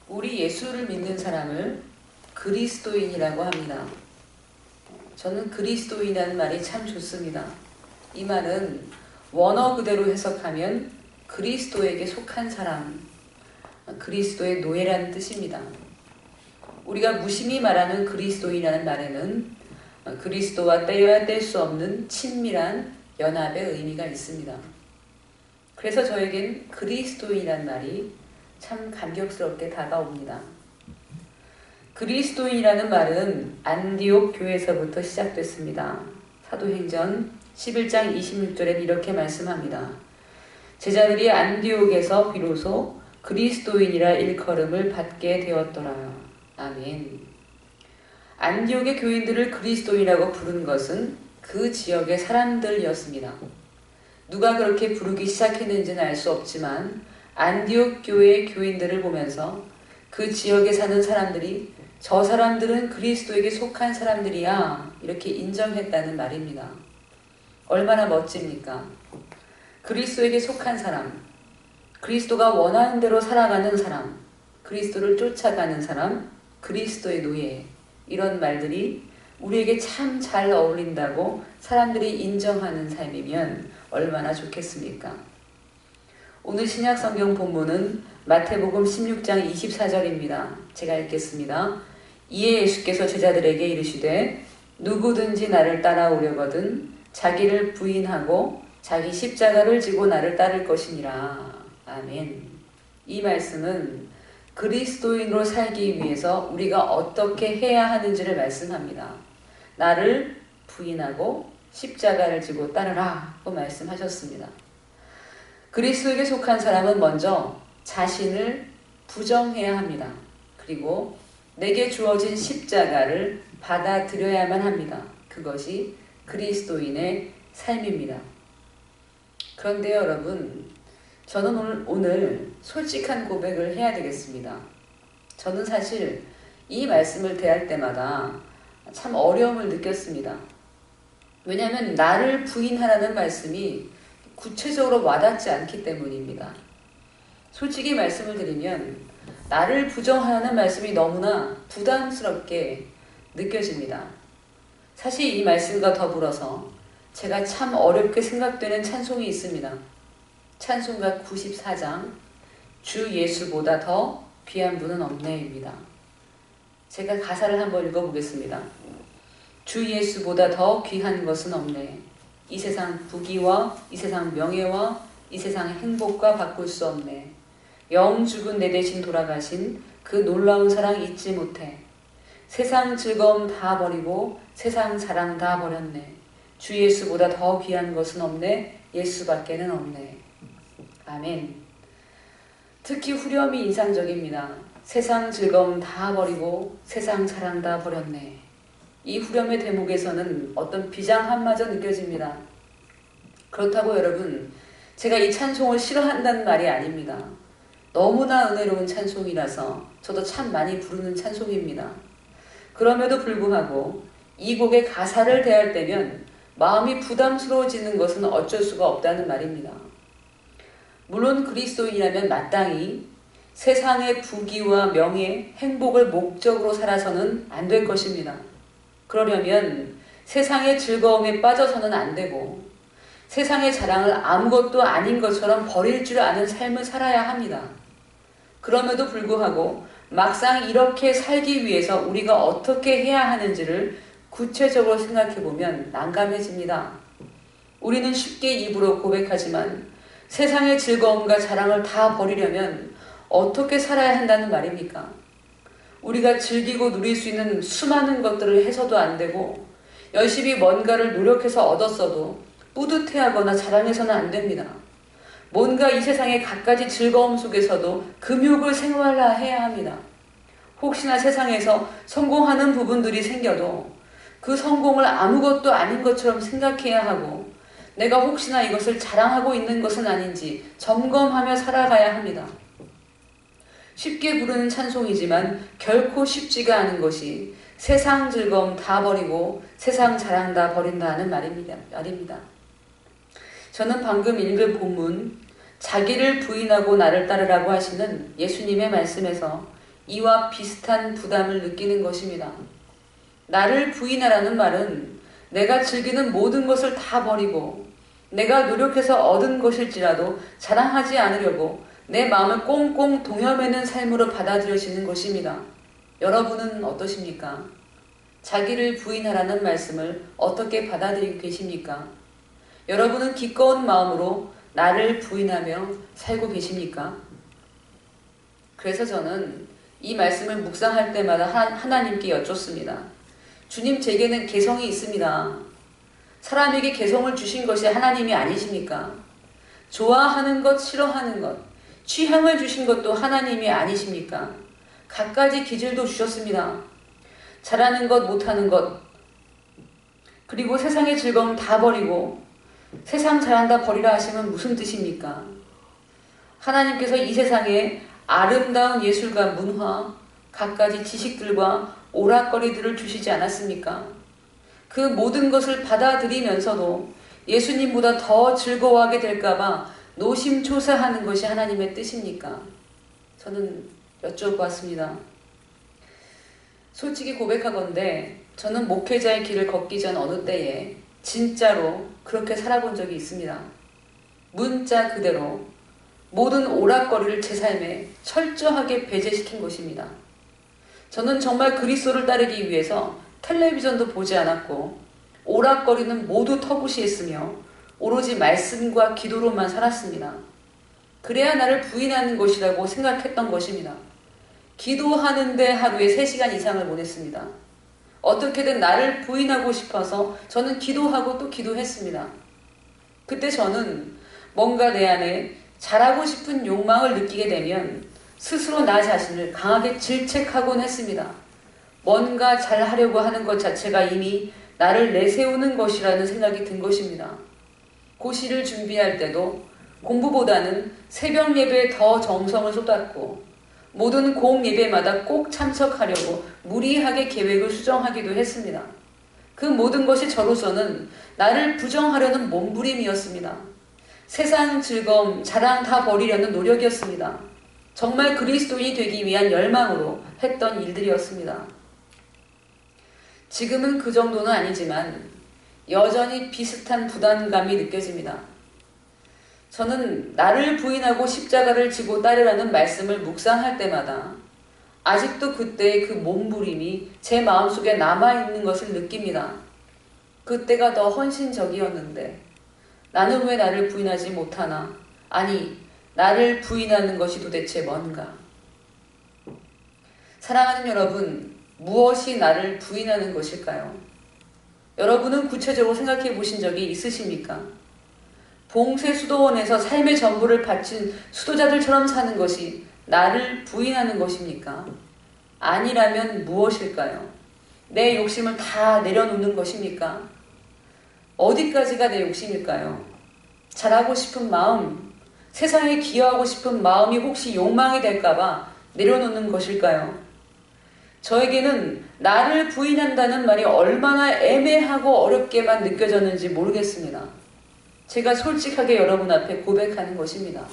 우리 예수를 믿는 사람을 그리스도인이라고 합니다. 저는 그리스도인이라는 말이 참 좋습니다. 이 말은 원어 그대로 해석하면 그리스도에게 속한 사람, 그리스도의 노예라는 뜻입니다. 우리가 무심히 말하는 그리스도인이라는 말에는 그리스도와 떼어야 뗄 수 없는 친밀한 연합의 의미가 있습니다. 그래서 저에겐 그리스도인이라는 말이 참 감격스럽게 다가옵니다. 그리스도인이라는 말은 안디옥 교회에서부터 시작됐습니다. 사도행전 11장 26절에 이렇게 말씀합니다. 제자들이 안디옥에서 비로소 그리스도인이라 일컬음을 받게 되었더라. 아멘. 안디옥의 교인들을 그리스도인이라고 부른 것은 그 지역의 사람들이었습니다. 누가 그렇게 부르기 시작했는지는 알 수 없지만 안디옥 교회의 교인들을 보면서 그 지역에 사는 사람들이 저 사람들은 그리스도에게 속한 사람들이야 이렇게 인정했다는 말입니다. 얼마나 멋집니까? 그리스도에게 속한 사람, 그리스도가 원하는 대로 살아가는 사람, 그리스도를 쫓아가는 사람, 그리스도의 노예, 이런 말들이 우리에게 참 잘 어울린다고 사람들이 인정하는 삶이면 얼마나 좋겠습니까? 오늘 신약성경 본문은 마태복음 16장 24절입니다. 제가 읽겠습니다. 이에 예수께서 제자들에게 이르시되 누구든지 나를 따라오려거든 자기를 부인하고 자기 십자가를 지고 나를 따를 것이니라. 아멘. 이 말씀은 그리스도인으로 살기 위해서 우리가 어떻게 해야 하는지를 말씀합니다. 나를 부인하고 십자가를 지고 따르라고 말씀하셨습니다. 그리스도에게 속한 사람은 먼저 자신을 부정해야 합니다. 그리고 내게 주어진 십자가를 받아들여야만 합니다. 그것이 그리스도인의 삶입니다. 그런데 여러분, 저는 오늘 솔직한 고백을 해야 되겠습니다. 저는 사실 이 말씀을 대할 때마다 참 어려움을 느꼈습니다. 왜냐하면 나를 부인하라는 말씀이 구체적으로 와닿지 않기 때문입니다. 솔직히 말씀을 드리면 나를 부정하라는 말씀이 너무나 부담스럽게 느껴집니다. 사실 이 말씀과 더불어서 제가 참 어렵게 생각되는 찬송이 있습니다. 찬송가 94장 주 예수보다 더 귀한 분은 없네입니다. 제가 가사를 한번 읽어보겠습니다. 주 예수보다 더 귀한 것은 없네. 이 세상 부귀와 이 세상 명예와 이 세상의 행복과 바꿀 수 없네. 영 죽은 내 대신 돌아가신 그 놀라운 사랑 잊지 못해. 세상 즐거움 다 버리고 세상 사랑 다 버렸네. 주 예수보다 더 귀한 것은 없네. 예수밖에는 없네. 아멘. 특히 후렴이 인상적입니다. 세상 즐거움 다 버리고 세상 사랑 다 버렸네. 이 후렴의 대목에서는 어떤 비장함마저 느껴집니다. 그렇다고 여러분, 제가 이 찬송을 싫어한다는 말이 아닙니다. 너무나 은혜로운 찬송이라서 저도 참 많이 부르는 찬송입니다. 그럼에도 불구하고 이 곡의 가사를 대할 때면 마음이 부담스러워지는 것은 어쩔 수가 없다는 말입니다. 물론 그리스도인이라면 마땅히 세상의 부귀와 명예, 행복을 목적으로 살아서는 안 될 것입니다. 그러려면 세상의 즐거움에 빠져서는 안 되고 세상의 자랑을 아무것도 아닌 것처럼 버릴 줄 아는 삶을 살아야 합니다. 그럼에도 불구하고 막상 이렇게 살기 위해서 우리가 어떻게 해야 하는지를 구체적으로 생각해보면 난감해집니다. 우리는 쉽게 입으로 고백하지만 세상의 즐거움과 자랑을 다 버리려면 어떻게 살아야 한다는 말입니까? 우리가 즐기고 누릴 수 있는 수많은 것들을 해서도 안 되고 열심히 뭔가를 노력해서 얻었어도 뿌듯해하거나 자랑해서는 안 됩니다. 뭔가 이 세상의 갖가지 즐거움 속에서도 금욕을 생활화해야 합니다. 혹시나 세상에서 성공하는 부분들이 생겨도 그 성공을 아무것도 아닌 것처럼 생각해야 하고 내가 혹시나 이것을 자랑하고 있는 것은 아닌지 점검하며 살아가야 합니다. 쉽게 부르는 찬송이지만 결코 쉽지가 않은 것이 세상 즐거움 다 버리고 세상 자랑 다 버린다는 말입니다. 저는 방금 읽은 본문 자기를 부인하고 나를 따르라고 하시는 예수님의 말씀에서 이와 비슷한 부담을 느끼는 것입니다. 나를 부인하라는 말은 내가 즐기는 모든 것을 다 버리고 내가 노력해서 얻은 것일지라도 자랑하지 않으려고 내 마음을 꽁꽁 동여매는 삶으로 받아들여지는 것입니다. 여러분은 어떠십니까? 자기를 부인하라는 말씀을 어떻게 받아들이고 계십니까? 여러분은 기꺼운 마음으로 나를 부인하며 살고 계십니까? 그래서 저는 이 말씀을 묵상할 때마다 하나님께 여쭙습니다. 주님, 제게는 개성이 있습니다. 사람에게 개성을 주신 것이 하나님이 아니십니까? 좋아하는 것, 싫어하는 것, 취향을 주신 것도 하나님이 아니십니까? 갖가지 기질도 주셨습니다. 잘하는 것, 못하는 것, 그리고 세상의 즐거움 다 버리고 세상 잘한다 버리라 하시면 무슨 뜻입니까? 하나님께서 이 세상에 아름다운 예술과 문화, 갖가지 지식들과 오락거리들을 주시지 않았습니까? 그 모든 것을 받아들이면서도 예수님보다 더 즐거워하게 될까봐 노심초사하는 것이 하나님의 뜻입니까? 저는 여쭤보았습니다. 솔직히 고백하건대 저는 목회자의 길을 걷기 전 어느 때에 진짜로 그렇게 살아본 적이 있습니다. 문자 그대로 모든 오락거리를 제 삶에 철저하게 배제시킨 것입니다. 저는 정말 그리스도를 따르기 위해서 텔레비전도 보지 않았고 오락거리는 모두 터부시했으며 오로지 말씀과 기도로만 살았습니다. 그래야 나를 부인하는 것이라고 생각했던 것입니다. 기도하는데 하루에 3시간 이상을 보냈습니다. 어떻게든 나를 부인하고 싶어서 저는 기도하고 또 기도했습니다. 그때 저는 뭔가 내 안에 잘하고 싶은 욕망을 느끼게 되면 스스로 나 자신을 강하게 질책하곤 했습니다. 뭔가 잘하려고 하는 것 자체가 이미 나를 내세우는 것이라는 생각이 든 것입니다. 고시를 준비할 때도 공부보다는 새벽 예배에 더 정성을 쏟았고 모든 공예배마다 꼭 참석하려고 무리하게 계획을 수정하기도 했습니다. 그 모든 것이 저로서는 나를 부정하려는 몸부림이었습니다. 세상 즐거움, 자랑 다 버리려는 노력이었습니다. 정말 그리스도인이 되기 위한 열망으로 했던 일들이었습니다. 지금은 그 정도는 아니지만 여전히 비슷한 부담감이 느껴집니다. 저는 나를 부인하고 십자가를 지고 따르라는 말씀을 묵상할 때마다 아직도 그때의 그 몸부림이 제 마음속에 남아있는 것을 느낍니다. 그때가 더 헌신적이었는데 나는 왜 나를 부인하지 못하나? 아니, 나를 부인하는 것이 도대체 뭔가? 사랑하는 여러분, 무엇이 나를 부인하는 것일까요? 여러분은 구체적으로 생각해 보신 적이 있으십니까? 봉쇄 수도원에서 삶의 전부를 바친 수도자들처럼 사는 것이 나를 부인하는 것입니까? 아니라면 무엇일까요? 내 욕심을 다 내려놓는 것입니까? 어디까지가 내 욕심일까요? 잘하고 싶은 마음, 세상에 기여하고 싶은 마음이 혹시 욕망이 될까봐 내려놓는 것일까요? 저에게는 나를 부인한다는 말이 얼마나 애매하고 어렵게만 느껴졌는지 모르겠습니다. 제가 솔직하게 여러분 앞에 고백하는 것입니다.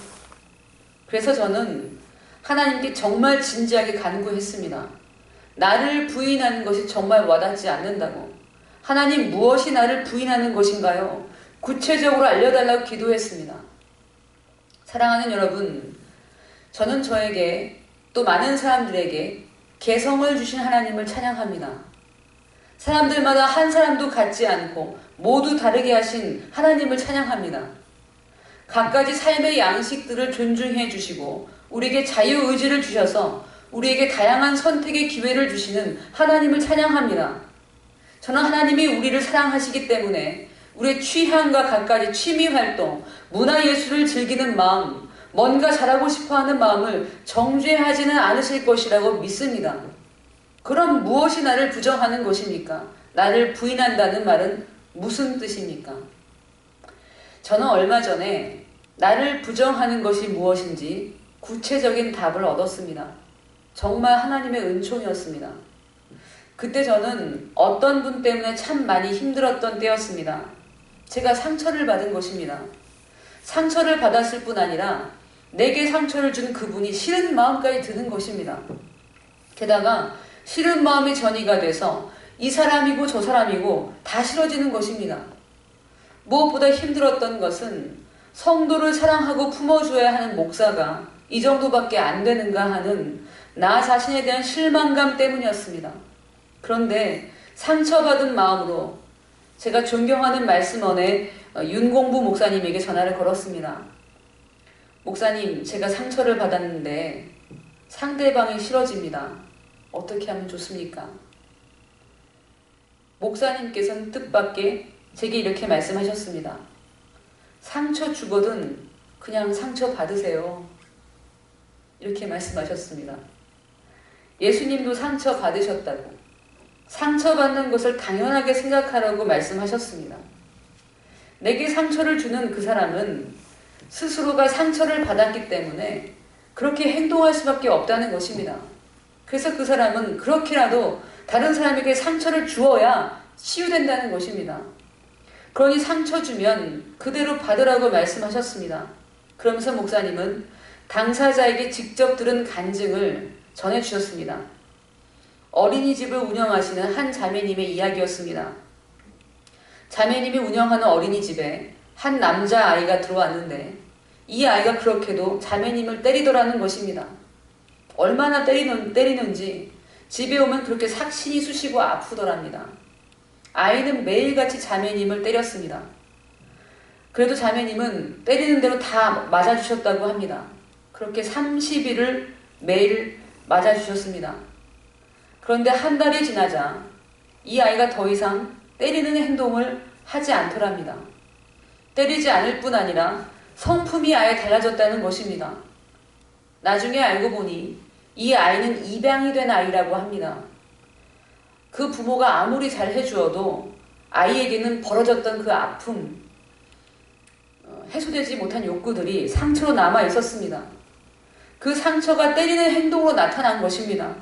그래서 저는 하나님께 정말 진지하게 간구했습니다. 나를 부인하는 것이 정말 와닿지 않는다고. 하나님, 무엇이 나를 부인하는 것인가요? 구체적으로 알려달라고 기도했습니다. 사랑하는 여러분, 저는 저에게 또 많은 사람들에게 개성을 주신 하나님을 찬양합니다. 사람들마다 한 사람도 같지 않고 모두 다르게 하신 하나님을 찬양합니다. 각가지 삶의 양식들을 존중해 주시고 우리에게 자유의지를 주셔서 우리에게 다양한 선택의 기회를 주시는 하나님을 찬양합니다. 저는 하나님이 우리를 사랑하시기 때문에 우리의 취향과 각가지 취미활동, 문화예술을 즐기는 마음, 뭔가 잘하고 싶어하는 마음을 정죄하지는 않으실 것이라고 믿습니다. 그럼 무엇이 나를 부정하는 것입니까? 나를 부인한다는 말은 무슨 뜻입니까? 저는 얼마 전에 나를 부정하는 것이 무엇인지 구체적인 답을 얻었습니다. 정말 하나님의 은총이었습니다. 그때 저는 어떤 분 때문에 참 많이 힘들었던 때였습니다. 제가 상처를 받은 것입니다. 상처를 받았을 뿐 아니라 내게 상처를 준 그분이 싫은 마음까지 드는 것입니다. 게다가 싫은 마음이 전이가 돼서 이 사람이고 저 사람이고 다 싫어지는 것입니다. 무엇보다 힘들었던 것은 성도를 사랑하고 품어줘야 하는 목사가 이 정도밖에 안 되는가 하는 나 자신에 대한 실망감 때문이었습니다. 그런데 상처받은 마음으로 제가 존경하는 말씀원의 윤공부 목사님에게 전화를 걸었습니다. 목사님, 제가 상처를 받았는데 상대방이 싫어집니다. 어떻게 하면 좋습니까? 목사님께서는 뜻밖의 제게 이렇게 말씀하셨습니다. 상처 주거든 그냥 상처 받으세요. 이렇게 말씀하셨습니다. 예수님도 상처 받으셨다고, 상처받는 것을 당연하게 생각하라고 말씀하셨습니다. 내게 상처를 주는 그 사람은 스스로가 상처를 받았기 때문에 그렇게 행동할 수밖에 없다는 것입니다. 그래서 그 사람은 그렇게라도 다른 사람에게 상처를 주어야 치유된다는 것입니다. 그러니 상처 주면 그대로 받으라고 말씀하셨습니다. 그러면서 목사님은 당사자에게 직접 들은 간증을 전해주셨습니다. 어린이집을 운영하시는 한 자매님의 이야기였습니다. 자매님이 운영하는 어린이집에 한 남자아이가 들어왔는데 이 아이가 그렇게도 자매님을 때리더라는 것입니다. 얼마나 때리는지 집에 오면 그렇게 삭신이 쑤시고 아프더랍니다. 아이는 매일같이 자매님을 때렸습니다. 그래도 자매님은 때리는 대로 다 맞아주셨다고 합니다. 그렇게 30일을 매일 맞아주셨습니다. 그런데 한 달이 지나자 이 아이가 더 이상 때리는 행동을 하지 않더랍니다. 때리지 않을 뿐 아니라 성품이 아예 달라졌다는 것입니다. 나중에 알고 보니 이 아이는 입양이 된 아이라고 합니다. 그 부모가 아무리 잘 해주어도 아이에게는 벌어졌던 그 아픔, 해소되지 못한 욕구들이 상처로 남아 있었습니다. 그 상처가 때리는 행동으로 나타난 것입니다.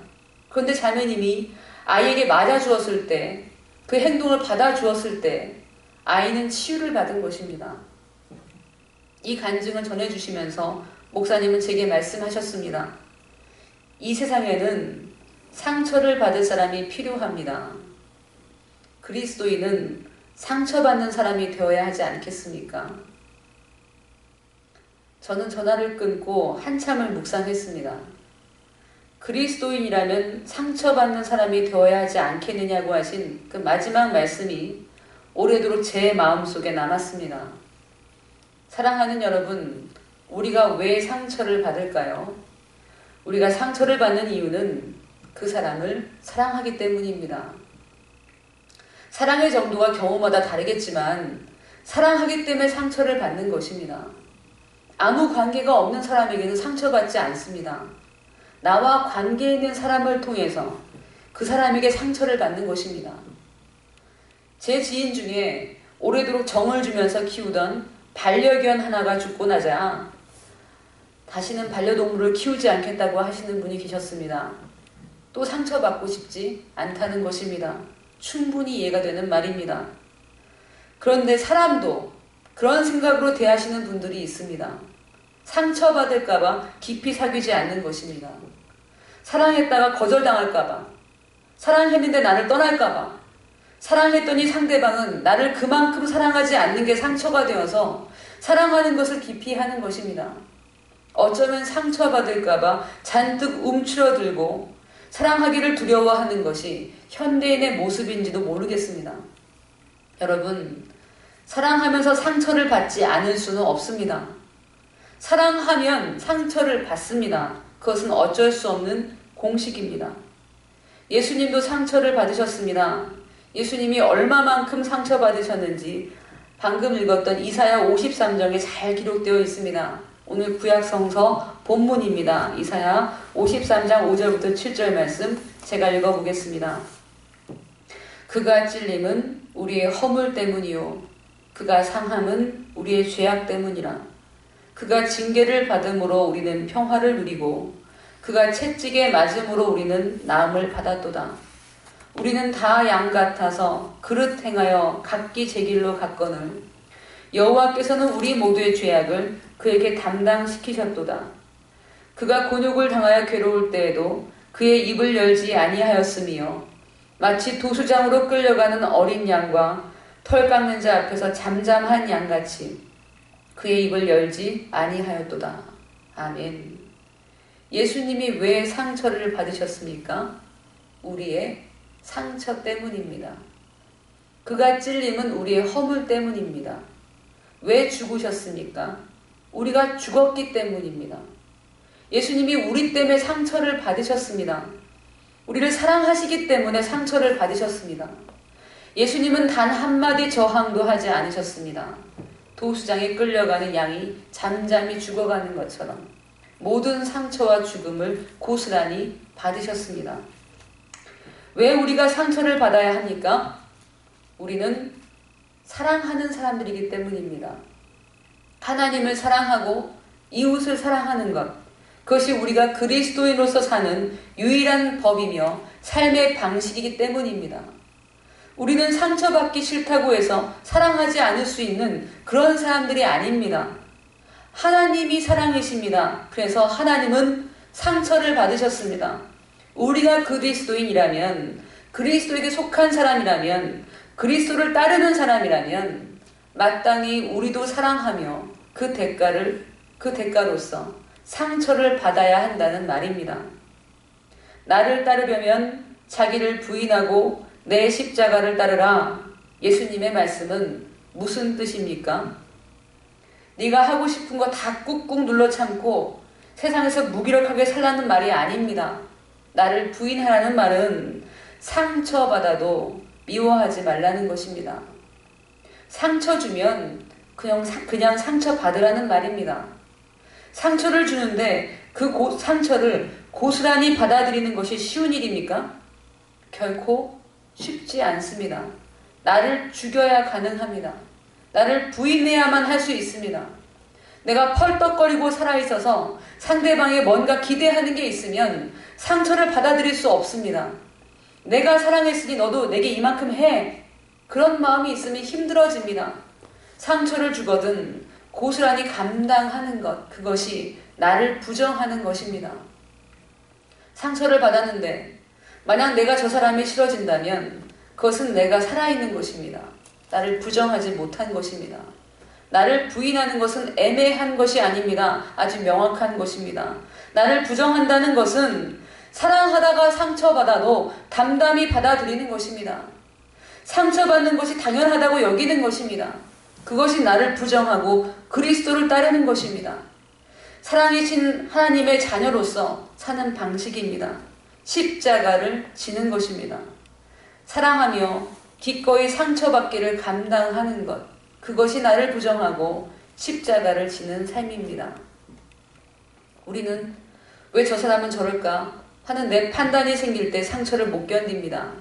그런데 자매님이 아이에게 맞아주었을 때, 그 행동을 받아주었을 때 아이는 치유를 받은 것입니다. 이 간증을 전해주시면서 목사님은 제게 말씀하셨습니다. 이 세상에는 상처를 받을 사람이 필요합니다. 그리스도인은 상처받는 사람이 되어야 하지 않겠습니까? 저는 전화를 끊고 한참을 묵상했습니다. 그리스도인이라면 상처받는 사람이 되어야 하지 않겠느냐고 하신 그 마지막 말씀이 오래도록 제 마음속에 남았습니다. 사랑하는 여러분, 우리가 왜 상처를 받을까요? 우리가 상처를 받는 이유는 그 사람을 사랑하기 때문입니다. 사랑의 정도가 경우마다 다르겠지만 사랑하기 때문에 상처를 받는 것입니다. 아무 관계가 없는 사람에게는 상처받지 않습니다. 나와 관계 있는 사람을 통해서 그 사람에게 상처를 받는 것입니다. 제 지인 중에 오래도록 정을 주면서 키우던 반려견 하나가 죽고 나자 다시는 반려동물을 키우지 않겠다고 하시는 분이 계셨습니다. 또 상처받고 싶지 않다는 것입니다. 충분히 이해가 되는 말입니다. 그런데 사람도 그런 생각으로 대하시는 분들이 있습니다. 상처받을까봐 깊이 사귀지 않는 것입니다. 사랑했다가 거절당할까봐, 사랑했는데 나를 떠날까봐, 사랑했더니 상대방은 나를 그만큼 사랑하지 않는 게 상처가 되어서 사랑하는 것을 기피하는 것입니다. 어쩌면 상처받을까봐 잔뜩 움츠러들고 사랑하기를 두려워하는 것이 현대인의 모습인지도 모르겠습니다. 여러분, 사랑하면서 상처를 받지 않을 수는 없습니다. 사랑하면 상처를 받습니다. 그것은 어쩔 수 없는 공식입니다. 예수님도 상처를 받으셨습니다. 예수님이 얼마만큼 상처받으셨는지 방금 읽었던 이사야 53장에 잘 기록되어 있습니다. 오늘 구약성서 본문입니다. 이사야 53장 5절부터 7절 말씀 제가 읽어보겠습니다. 그가 찔림은 우리의 허물 때문이요 그가 상함은 우리의 죄악 때문이라. 그가 징계를 받음으로 우리는 평화를 누리고 그가 채찍에 맞음으로 우리는 나음을 받았도다. 우리는 다 양 같아서 그릇 행하여 각기 제 길로 갔거늘 여호와께서는 우리 모두의 죄악을 그에게 담당시키셨도다. 그가 곤욕을 당하여 괴로울 때에도 그의 입을 열지 아니하였으며 마치 도수장으로 끌려가는 어린 양과 털 깎는 자 앞에서 잠잠한 양같이 그의 입을 열지 아니하였도다. 아멘. 예수님이 왜 상처를 받으셨습니까? 우리의 상처 때문입니다. 그가 찔림은 우리의 허물 때문입니다. 왜 죽으셨습니까? 우리가 죽었기 때문입니다. 예수님이 우리 때문에 상처를 받으셨습니다. 우리를 사랑하시기 때문에 상처를 받으셨습니다. 예수님은 단 한마디 저항도 하지 않으셨습니다. 도수장에 끌려가는 양이 잠잠히 죽어가는 것처럼 모든 상처와 죽음을 고스란히 받으셨습니다. 왜 우리가 상처를 받아야 합니까? 우리는 사랑하는 사람들이기 때문입니다. 하나님을 사랑하고 이웃을 사랑하는 것, 그것이 우리가 그리스도인으로서 사는 유일한 법이며 삶의 방식이기 때문입니다. 우리는 상처받기 싫다고 해서 사랑하지 않을 수 있는 그런 사람들이 아닙니다. 하나님이 사랑이십니다. 그래서 하나님은 상처를 받으셨습니다. 우리가 그리스도인이라면, 그리스도에게 속한 사람이라면, 그리스도를 따르는 사람이라면 마땅히 우리도 사랑하며 그 대가로서 상처를 받아야 한다는 말입니다. 나를 따르려면 자기를 부인하고 내 십자가를 따르라. 예수님의 말씀은 무슨 뜻입니까? 네가 하고 싶은 거 다 꾹꾹 눌러 참고 세상에서 무기력하게 살라는 말이 아닙니다. 나를 부인하라는 말은 상처받아도 미워하지 말라는 것입니다. 상처 주면 그냥 상처 받으라는 말입니다. 상처를 주는데 그 상처를 고스란히 받아들이는 것이 쉬운 일입니까? 결코 쉽지 않습니다. 나를 죽여야 가능합니다. 나를 부인해야만 할 수 있습니다. 내가 펄떡거리고 살아있어서 상대방에 뭔가 기대하는 게 있으면 상처를 받아들일 수 없습니다. 내가 사랑했으니 너도 내게 이만큼 해. 그런 마음이 있으면 힘들어집니다. 상처를 주거든 고스란히 감당하는 것, 그것이 나를 부정하는 것입니다. 상처를 받았는데 만약 내가 저 사람이 싫어진다면 그것은 내가 살아있는 것입니다. 나를 부정하지 못한 것입니다. 나를 부인하는 것은 애매한 것이 아닙니다. 아주 명확한 것입니다. 나를 부정한다는 것은 사랑하다가 상처받아도 담담히 받아들이는 것입니다. 상처받는 것이 당연하다고 여기는 것입니다. 그것이 나를 부정하고 그리스도를 따르는 것입니다. 사랑이신 하나님의 자녀로서 사는 방식입니다. 십자가를 지는 것입니다. 사랑하며 기꺼이 상처받기를 감당하는 것, 그것이 나를 부정하고 십자가를 지는 삶입니다. 우리는 왜 저 사람은 저럴까 하는 내 판단이 생길 때 상처를 못 견딥니다.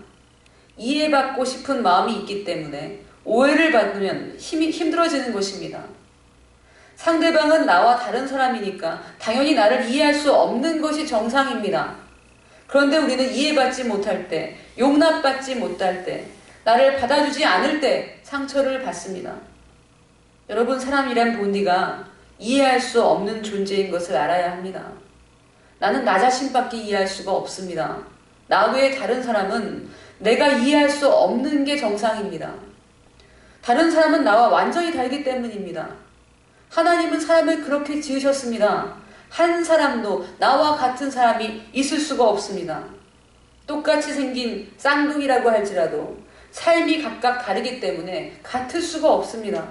이해받고 싶은 마음이 있기 때문에 오해를 받으면 힘들어지는 것입니다. 상대방은 나와 다른 사람이니까 당연히 나를 이해할 수 없는 것이 정상입니다. 그런데 우리는 이해받지 못할 때, 용납받지 못할 때, 나를 받아주지 않을 때 상처를 받습니다. 여러분, 사람이란 본디가 이해할 수 없는 존재인 것을 알아야 합니다. 나는 나 자신밖에 이해할 수가 없습니다. 나 외에 다른 사람은 내가 이해할 수 없는 게 정상입니다. 다른 사람은 나와 완전히 다르기 때문입니다. 하나님은 사람을 그렇게 지으셨습니다. 한 사람도 나와 같은 사람이 있을 수가 없습니다. 똑같이 생긴 쌍둥이라고 할지라도 삶이 각각 다르기 때문에 같을 수가 없습니다.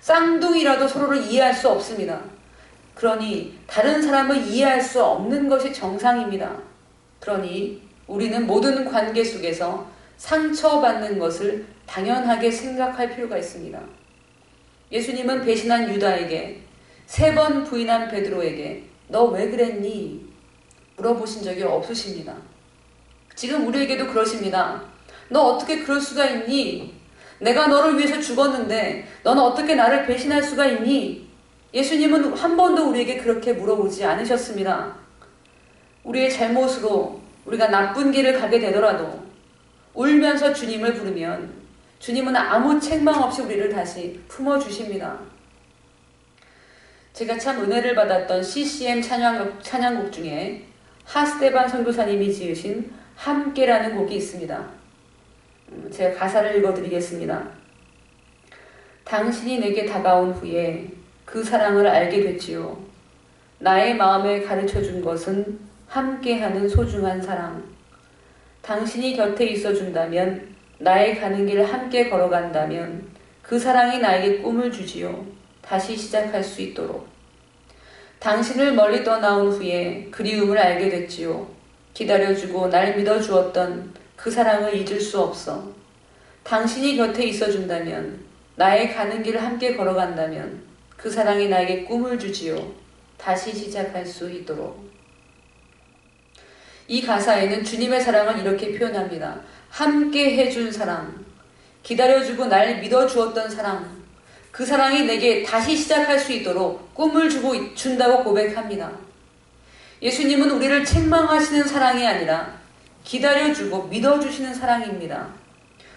쌍둥이라도 서로를 이해할 수 없습니다. 그러니 다른 사람을 이해할 수 없는 것이 정상입니다. 그러니 우리는 모든 관계 속에서 상처받는 것을 당연하게 생각할 필요가 있습니다. 예수님은 배신한 유다에게, 3번 부인한 베드로에게 너 왜 그랬니? 물어보신 적이 없으십니다. 지금 우리에게도 그러십니다. 너 어떻게 그럴 수가 있니? 내가 너를 위해서 죽었는데 너는 어떻게 나를 배신할 수가 있니? 예수님은 한 번도 우리에게 그렇게 물어보지 않으셨습니다. 우리의 잘못으로 우리가 나쁜 길을 가게 되더라도 울면서 주님을 부르면 주님은 아무 책망 없이 우리를 다시 품어주십니다. 제가 참 은혜를 받았던 CCM 찬양곡 중에 하스테반 선교사님이 지으신 함께라는 곡이 있습니다. 제가 가사를 읽어드리겠습니다. 당신이 내게 다가온 후에 그 사랑을 알게 됐지요. 나의 마음에 가르쳐준 것은 함께하는 소중한 사랑. 당신이 곁에 있어준다면, 나의 가는 길 함께 걸어간다면 그 사랑이 나에게 꿈을 주지요. 다시 시작할 수 있도록. 당신을 멀리 떠나온 후에 그리움을 알게 됐지요. 기다려주고 날 믿어주었던 그 사랑을 잊을 수 없어. 당신이 곁에 있어준다면, 나의 가는 길을 함께 걸어간다면 그 사랑이 나에게 꿈을 주지요. 다시 시작할 수 있도록. 이 가사에는 주님의 사랑을 이렇게 표현합니다. 함께 해준 사랑, 기다려주고 날 믿어주었던 사랑, 그 사랑이 내게 다시 시작할 수 있도록 꿈을 준다고 고백합니다. 예수님은 우리를 책망하시는 사랑이 아니라 기다려주고 믿어주시는 사랑입니다.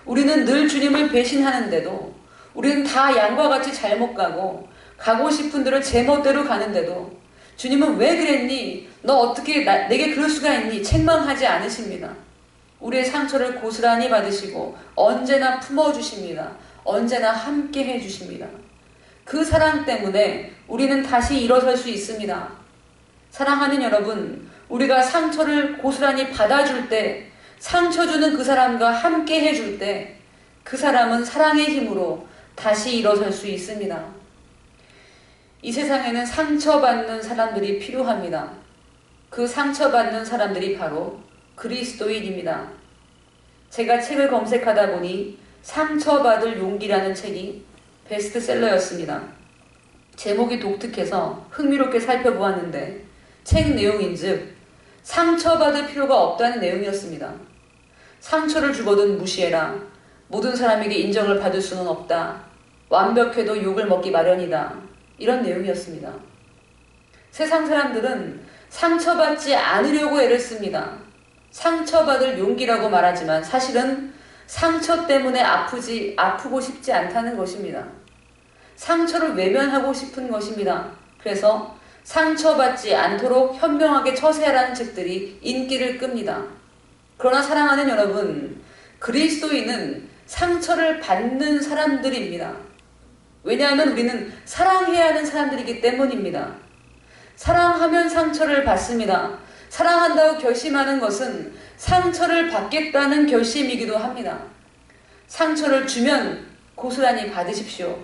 우리는 늘 주님을 배신하는데도, 우리는 다 양과 같이 잘못 가고 싶은 대로 제멋대로 가는데도 주님은 왜 그랬니? 너 어떻게 내게 그럴 수가 있니? 책망하지 않으십니다. 우리의 상처를 고스란히 받으시고 언제나 품어주십니다. 언제나 함께 해주십니다. 그 사랑 때문에 우리는 다시 일어설 수 있습니다. 사랑하는 여러분, 우리가 상처를 고스란히 받아줄 때, 상처 주는 그 사람과 함께 해줄 때 그 사람은 사랑의 힘으로 다시 일어설 수 있습니다. 이 세상에는 상처받는 사람들이 필요합니다. 그 상처받는 사람들이 바로 그리스도인입니다. 제가 책을 검색하다 보니 상처받을 용기라는 책이 베스트셀러였습니다. 제목이 독특해서 흥미롭게 살펴보았는데 책 내용인즉 상처받을 필요가 없다는 내용이었습니다. 상처를 주거든 무시해라. 모든 사람에게 인정을 받을 수는 없다. 완벽해도 욕을 먹기 마련이다. 이런 내용이었습니다. 세상 사람들은 상처받지 않으려고 애를 씁니다. 상처받을 용기라고 말하지만 사실은 상처 때문에 아프고 싶지 않다는 것입니다. 상처를 외면하고 싶은 것입니다. 그래서 상처받지 않도록 현명하게 처세하라는 책들이 인기를 끕니다. 그러나 사랑하는 여러분, 그리스도인은 상처를 받는 사람들입니다. 왜냐하면 우리는 사랑해야 하는 사람들이기 때문입니다. 사랑하면 상처를 받습니다. 사랑한다고 결심하는 것은 상처를 받겠다는 결심이기도 합니다. 상처를 주면 고스란히 받으십시오.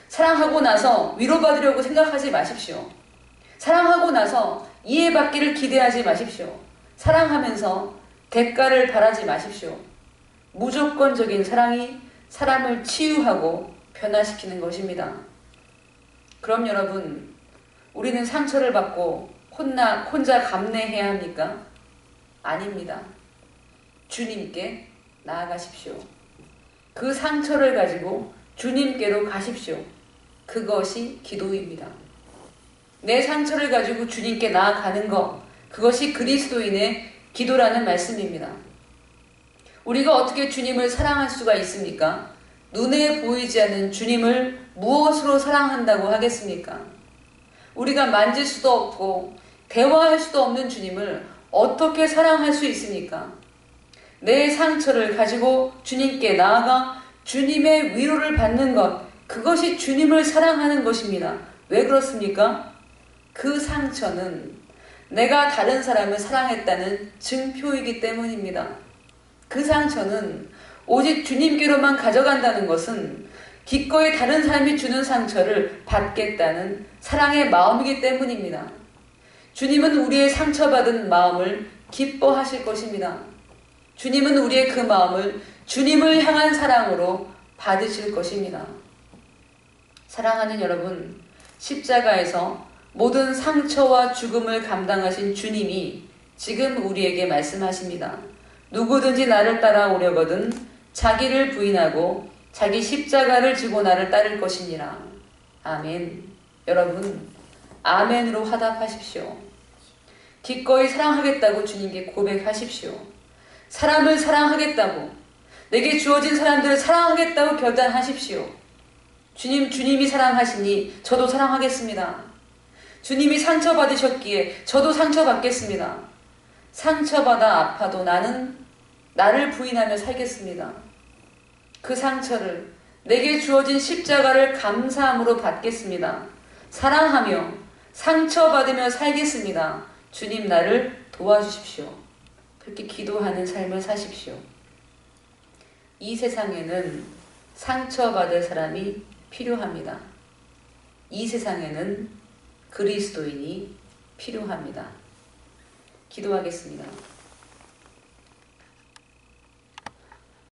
사랑하고 나서 위로받으려고 생각하지 마십시오. 사랑하고 나서 이해받기를 기대하지 마십시오. 사랑하면서 대가를 바라지 마십시오. 무조건적인 사랑이 사람을 치유하고 변화시키는 것입니다. 그럼 여러분, 우리는 상처를 받고 혼자 감내해야 합니까? 아닙니다. 주님께 나아가십시오. 그 상처를 가지고 주님께로 가십시오. 그것이 기도입니다. 내 상처를 가지고 주님께 나아가는 것, 그것이 그리스도인의 기도라는 말씀입니다. 우리가 어떻게 주님을 사랑할 수가 있습니까? 눈에 보이지 않는 주님을 무엇으로 사랑한다고 하겠습니까? 우리가 만질 수도 없고 대화할 수도 없는 주님을 어떻게 사랑할 수 있습니까? 내 상처를 가지고 주님께 나아가 주님의 위로를 받는 것, 그것이 주님을 사랑하는 것입니다. 왜 그렇습니까? 그 상처는 내가 다른 사람을 사랑했다는 증표이기 때문입니다. 그 상처는 오직 주님께로만 가져간다는 것은 기꺼이 다른 사람이 주는 상처를 받겠다는 사랑의 마음이기 때문입니다. 주님은 우리의 상처받은 마음을 기뻐하실 것입니다. 주님은 우리의 그 마음을 주님을 향한 사랑으로 받으실 것입니다. 사랑하는 여러분, 십자가에서 모든 상처와 죽음을 감당하신 주님이 지금 우리에게 말씀하십니다. 누구든지 나를 따라오려거든 자기를 부인하고 자기 십자가를 지고 나를 따를 것이니라. 아멘. 여러분, 아멘으로 화답하십시오. 기꺼이 사랑하겠다고 주님께 고백하십시오. 사람을 사랑하겠다고, 내게 주어진 사람들을 사랑하겠다고 결단하십시오. 주님이 사랑하시니 저도 사랑하겠습니다. 주님이 상처받으셨기에 저도 상처받겠습니다. 상처받아 아파도 나는 나를 부인하며 살겠습니다. 그 상처를, 내게 주어진 십자가를 감사함으로 받겠습니다. 사랑하며 상처받으며 살겠습니다. 주님 나를 도와주십시오. 그렇게 기도하는 삶을 사십시오. 이 세상에는 상처받을 사람이 필요합니다. 이 세상에는 그리스도인이 필요합니다. 기도하겠습니다.